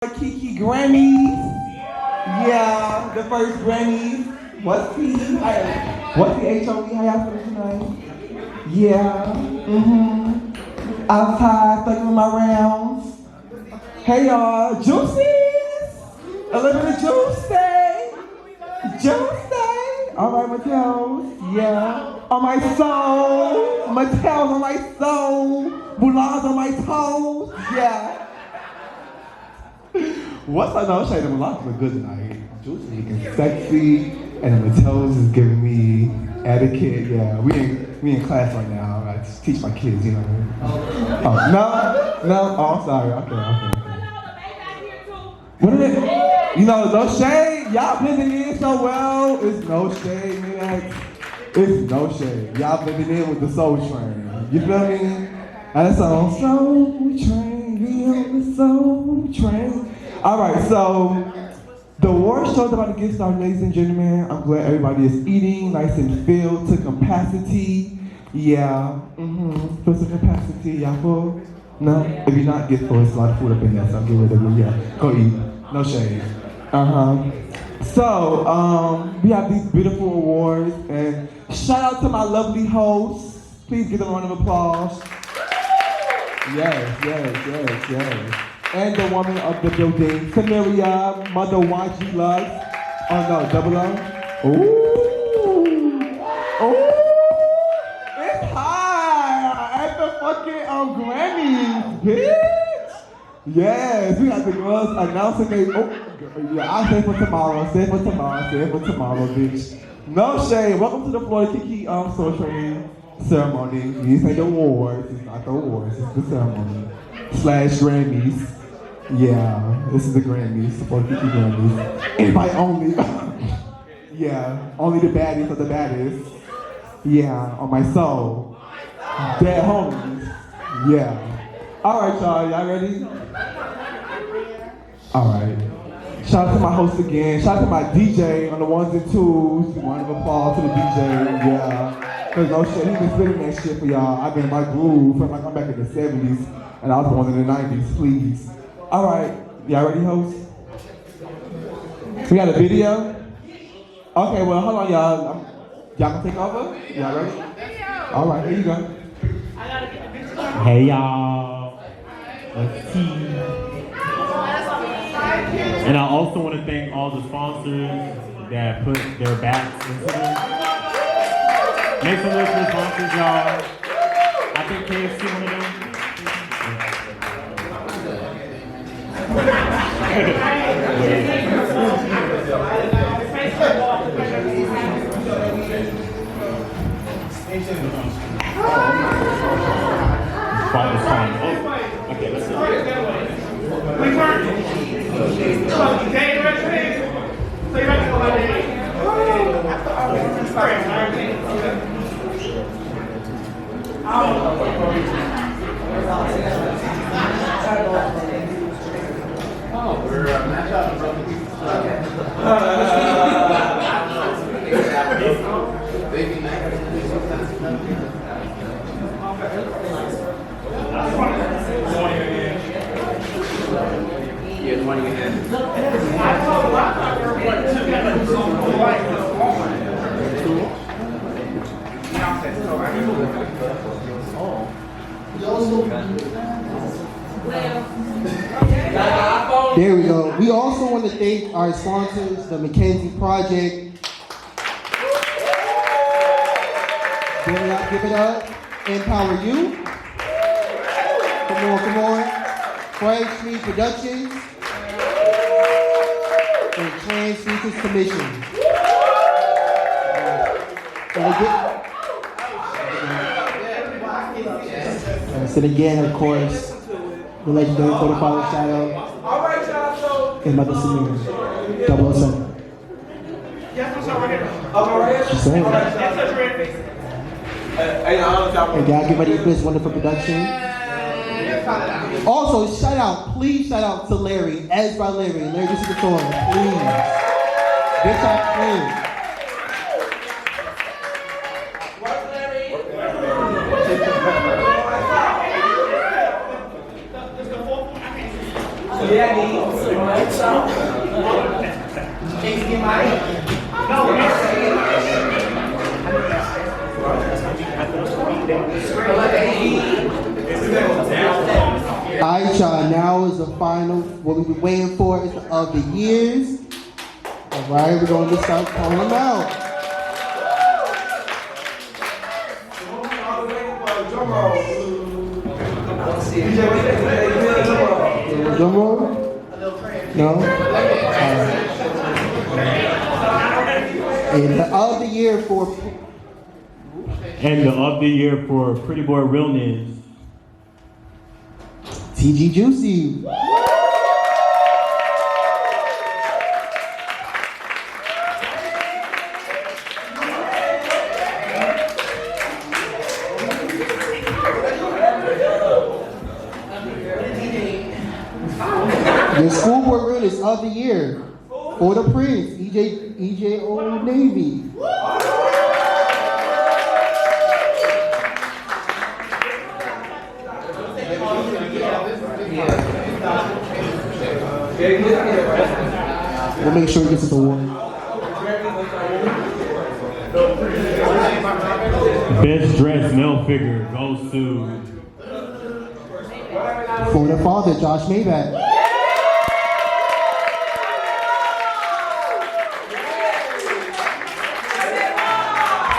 Kiki Grammys. Yeah, the first Grammys. What's the HOE? How y'all feeling tonight? Yeah. Outside, thugging my rounds. Hey y'all, Juices. A little bit of Juicy. All right, Mattel. Yeah. On my soul. Mattel's on my soul. Mulan's on my toes. Yeah. What's up? No, shade. Mulan's look good tonight. Juicy looking sexy, and Mattel's is giving me etiquette. Yeah, we in class right now. I just teach my kids, you know. Oh no. Oh, I'm sorry. Okay. What is it? You know, no shade. Y'all blending in so well. It's no shade, man. It's no shade. Y'all blending in with the Soul Train. You feel me? And that song, Soul Train, we on the Soul Train. All right, so the award show's about to get started, ladies and gentlemen. I'm glad everybody is eating nice and filled to capacity. Yeah, full to capacity. Y'all full? No? If you're not, get full. It's a lot of food up in there, so get rid of it. Yeah, go eat. No shade. So, we have these beautiful awards, and shout out to my lovely hosts. Please give them a round of applause. Yes. And the woman of the building, Samaria, Mother YG Lux. Oh no, double O. Ooh. It's high at the fucking Grammys, bitch. Yes, we got the girls announcing I'll say for tomorrow, bitch. No shade. Welcome to the Florida Kiki Soul Train ceremony. These ain't the awards. It's not the awards. It's the ceremony / Grammys. Yeah, this is the Grammys, the Florida Kiki Grammys. Invite only. Yeah, only the baddies of the baddest. Yeah, on my soul. Dead homies. Yeah. All right, y'all ready? All right. Shout out to my host again. Shout out to my DJ on the ones and twos. Round of applause to the DJ. Yeah. Cause no shit, he been spitting that shit for y'all. I've been in my groove. Feel like I'm back in the 70s, and I was born in the 90s. Please. All right. Y'all ready, host? We got a video. Okay. Well, hold on, y'all. Y'all gonna take over? Y'all ready? All right. Here you go. Hey y'all, let's see. And I also want to thank all the sponsors that put their backs into this. Make some noise for the sponsors, y'all. I think KFC one of them. It's fine. Oh, okay, let's go. There we go. We also want to thank our sponsors, the McKenzie Project. Give it up. Empower You. Come on. Frank Street Productions. And Trans Futures Commission. And again, of course, the legendary Photofather Shadow. And Mother Samir. 007. She's saying that. And y'all get ready for this wonderful production. Also, please shout out to Larry, Ezra Larry, just the Thorn, please. Get our friend. Yeah, Alright, y'all, now is the final, what we've been waiting for is of the years. Alright, we're going to start calling them out. Drum roll? No? And the of the year for And the of the year for Pretty Boy Realness. TG Juicy. The Schoolboy Realness of the year for the Prince, EJ Old Navy. We'll make sure he gets his award. Best dressed male figure goes to For the father, Josh Maybach.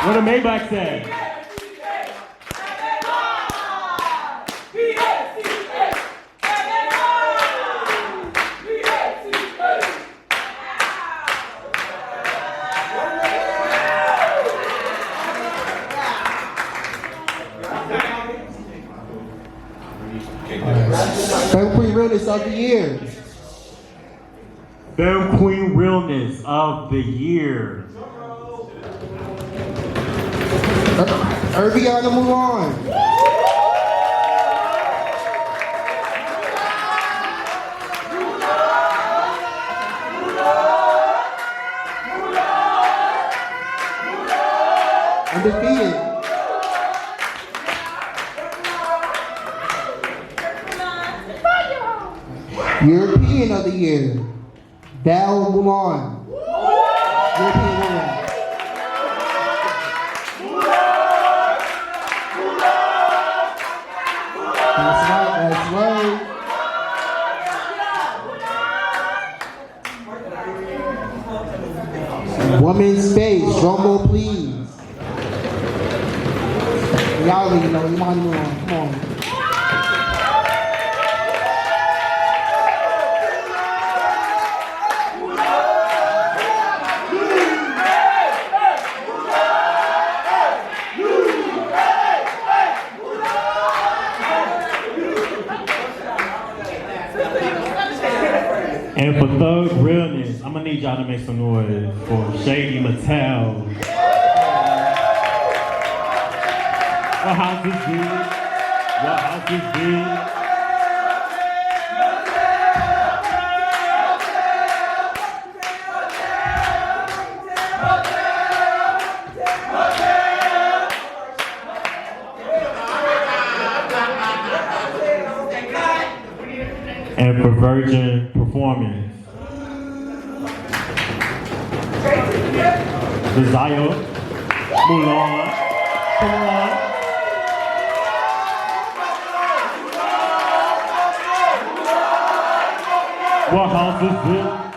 what a Maybach said. Femme Queen Realness of the year. Femme Queen Realness of the year. Irviana Mulan. Undefeated. European of the year, Val Mulan. European woman. That's right, that's right. Woman's face, drum roll please. Y'all already know, Iman Mulan, come on. And for Thug Realness, I'm gonna need y'all to make some noise for Shady Mattel. What house is this? What house is this? And for Virgin Performance, Desire, Mulan, come on. What house is this?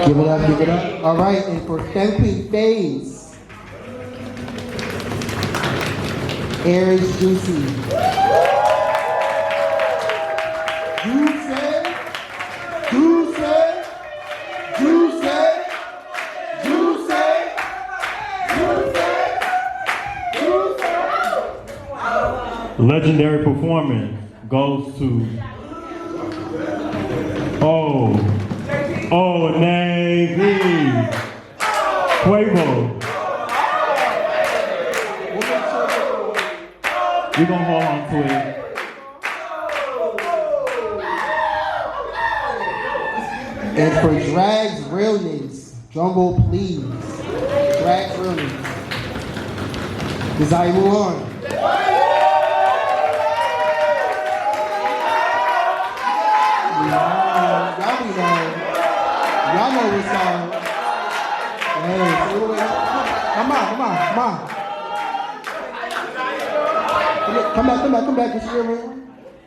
Give it up, give it up. All right, and for Femme Queen Phase, Aries Juicy. Juicy, Juicy, Juicy, Juicy, Juicy, Juicy. Legendary performance goes to Old Navy. Quavo. We're gonna hold on to it. And for Drag's realness, drum roll please. Drag's realness. Desire move on. Y'all know what's up. Hey, wait. Come on. Come back. Get your ring.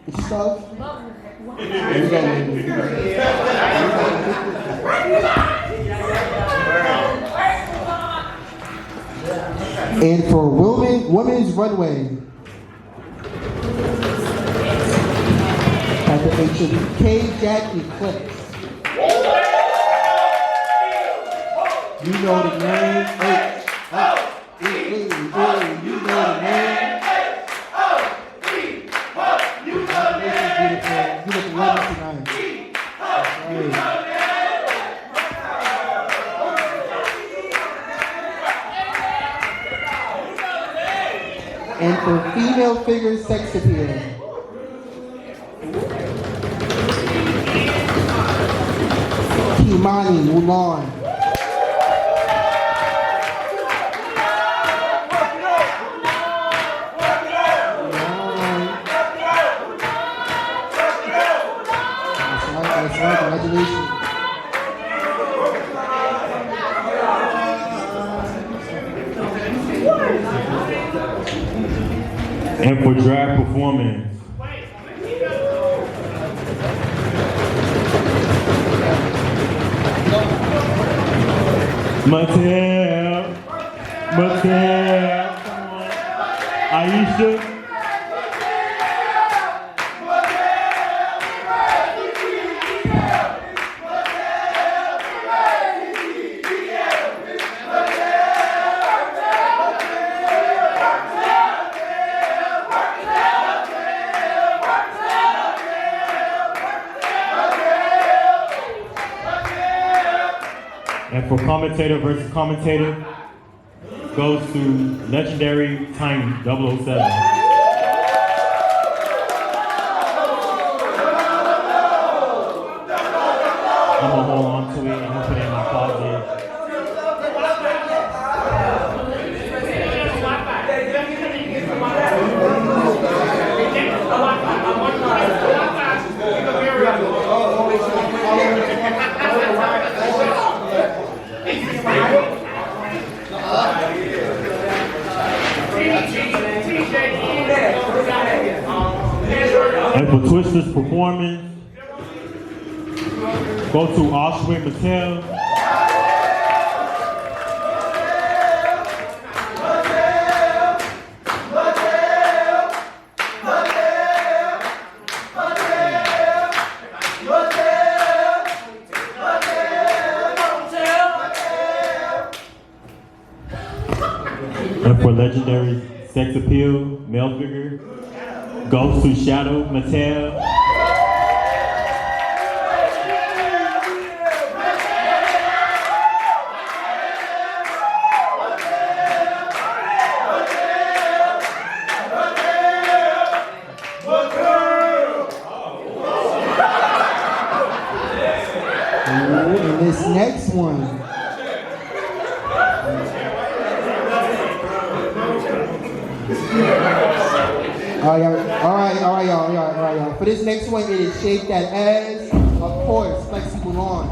Get your stuff. There you go. And for women's runway. At the HBK Jack Eclipse. You know the name. You know the name. You look lovely tonight. Right. And for female figure sex appeal. Kimani Mulan. That's right, congratulations. And for drag performance, Mattel, come on, Aisha. And for commentator versus commentator, goes to legendary Tiny 007. I'm gonna hold on to it. I'm gonna put it in my closet. And for Twister's performance, go to Ashwin Mattel. And for legendary sex appeal, male figure, goes to Shadow Mattel. And this next one. All right, y'all. For this next one, it is Shake That Ass. Of course, Lexi Mulan.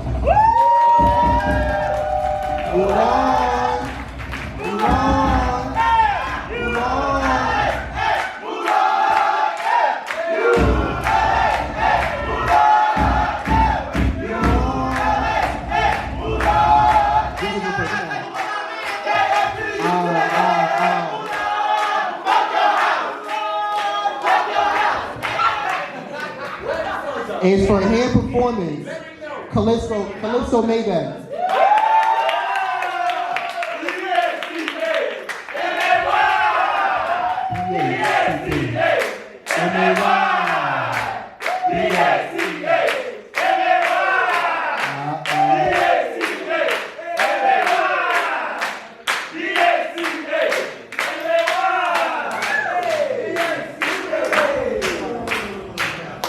It's for hand performance, Calypso Maybach.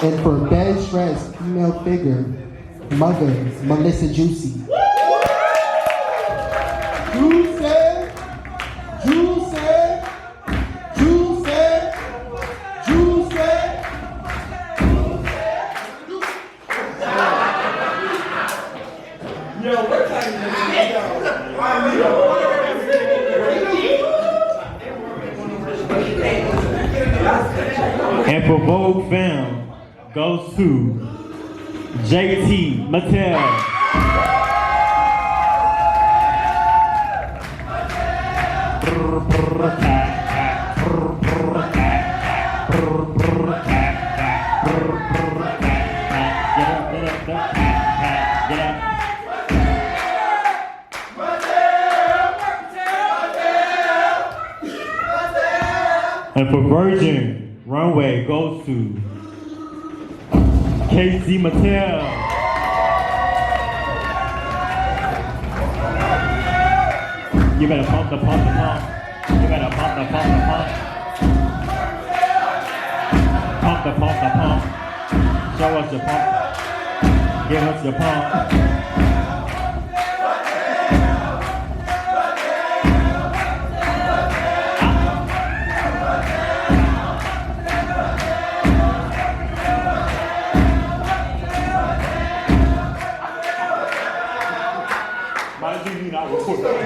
And for Best Dressed Female Figure, Mother Melissa Juicy. Juicy, Juicy, Juicy, Juicy. And for Vogue Femme goes to JT Mattel. And for Virgin Runway goes to KC Mattel. You better pump the pump the pump. You better pump the pump the pump. Pump the pump the pump. Show us your pump. Give us your pump.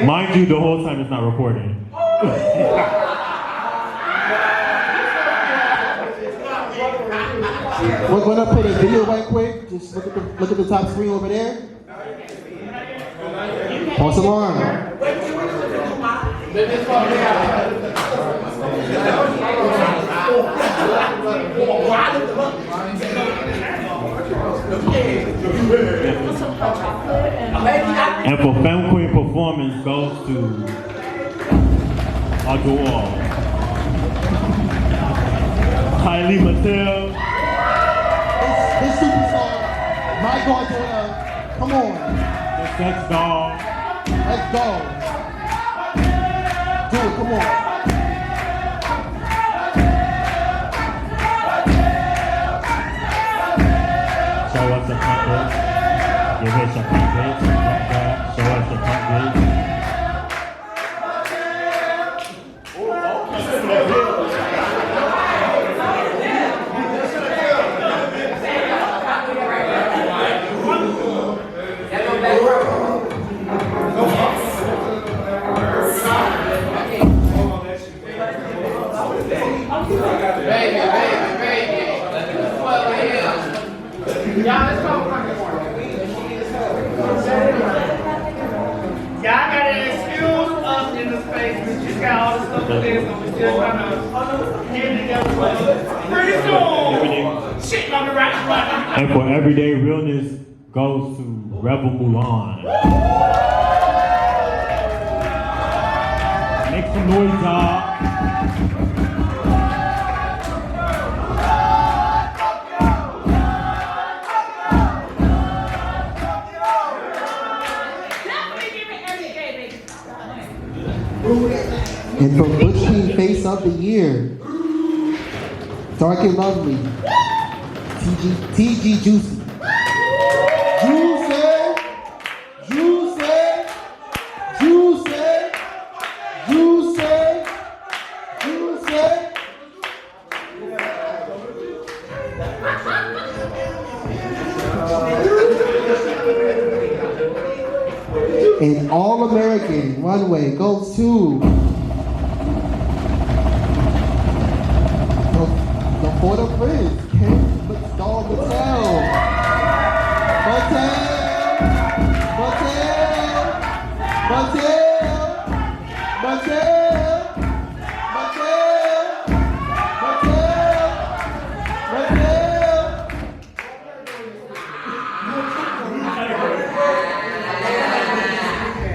Mind you, the whole time it's not recording. We're gonna put a video right quick. Just look at the top screen over there. Pause alarm. And for Femme Queen performance goes to Adore. Kylie Mattel. This superstar, my goddaughter. Come on, The Sex Doll. let's go. Do it. Come on. Show us the puppet. Give us your puppet. Show us the puppet. Y'all gotta excuse us in the space, but you got all the stuff to this, and we still trying to get together. Pretty soon, shit on the right button. And for Everyday Realness goes to Rebel Mulan. Make some noise, y'all. And for Butch King Face of the Year, Dark and Lovely, TG Juicy. Juicy, Juicy, Juicy, Juicy, Juicy. And All American Runway goes to the Port of Prince, Ken Doll Mattel.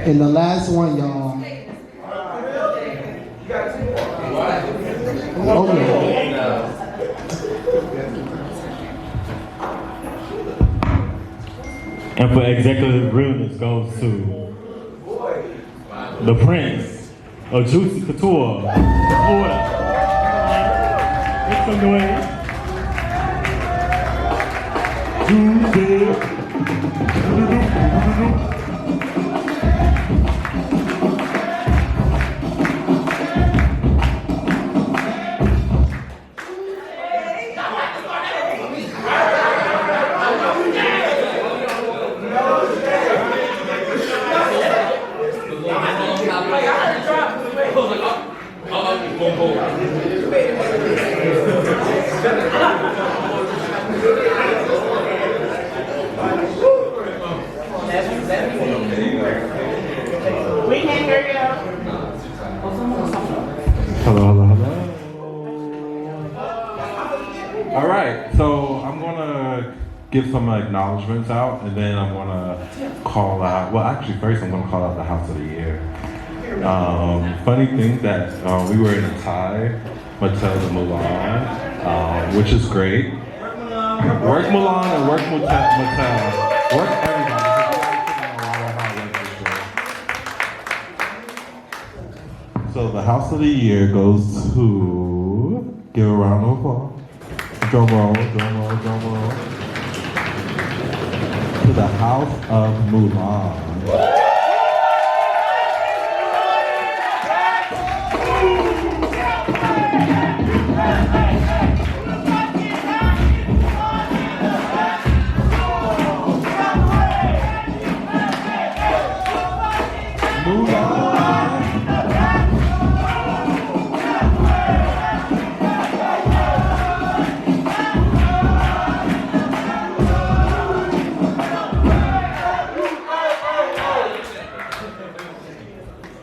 And the last one, y'all. Okay. And for Executive Realness goes to the Prince of Juicy Couture, Florida. Make some noise. We can't hear you. Hello, hello, hello. All right, so I'm gonna give some acknowledgments out, and then I'm gonna call out. Well, actually, first I'm gonna call out the House of the Year. Funny thing that we were in a tie, Mattel to Mulan, which is great. Work Mulan and work Mattel. Work everybody. So the House of the Year goes to, give a round of applause. Drum roll, drum roll, drum roll. To the House of Mulan.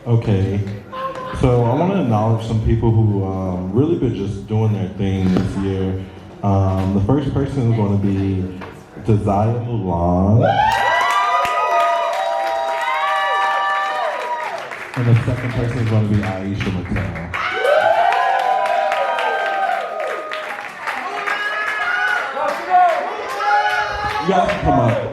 Okay, so I want to acknowledge some people who really been just doing their thing this year. The first person is going to be Desire Mulan. And the second person is going to be Aisha Mattel. You guys can come up.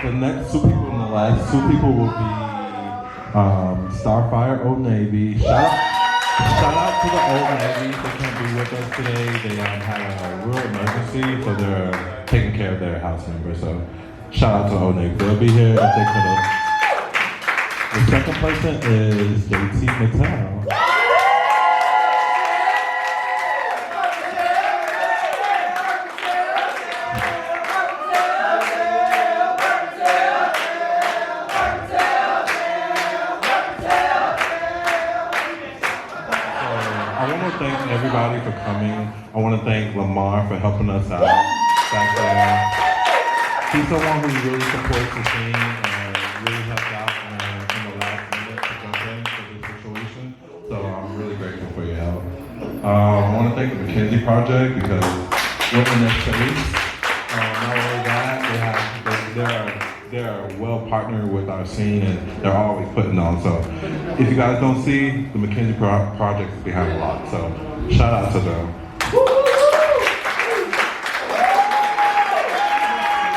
The next two people and the last two people will be Starfire Old Navy. Shout out to the Old Navy. They can't be with us today. They had a real emergency, so they're taking care of their house member. So shout out to the Old Navy. They'll be here if they could have. The second person is JT Mattel. I want to thank everybody for coming. I want to thank Lamar for helping us out back there. He's someone who really supports the team and really helped out in the last minute to jump in for this situation. So I'm really grateful for your help. I want to thank the McKinsey Project because we're in their space. Not only that, they're well partnered with our scene and they're always putting on. So if you guys don't see, the McKinsey Project is behind a lot. So shout out to them.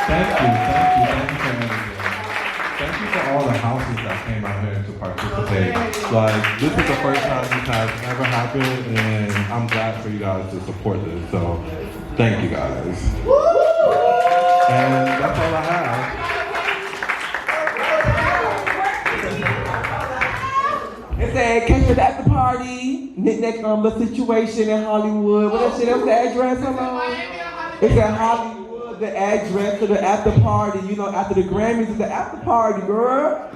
Thank you for everything. Thank you for all the houses that came out here to participate. Like, this is the first time this has ever happened, and I'm glad for you guys to support this. So thank you guys. And that's all I have. It said, catch it at the party. Knick-knack the situation in Hollywood. What that shit, that was the address, hello? It said Hollywood, the address to the after party. You know, after the Grammys, it's the after party, girl.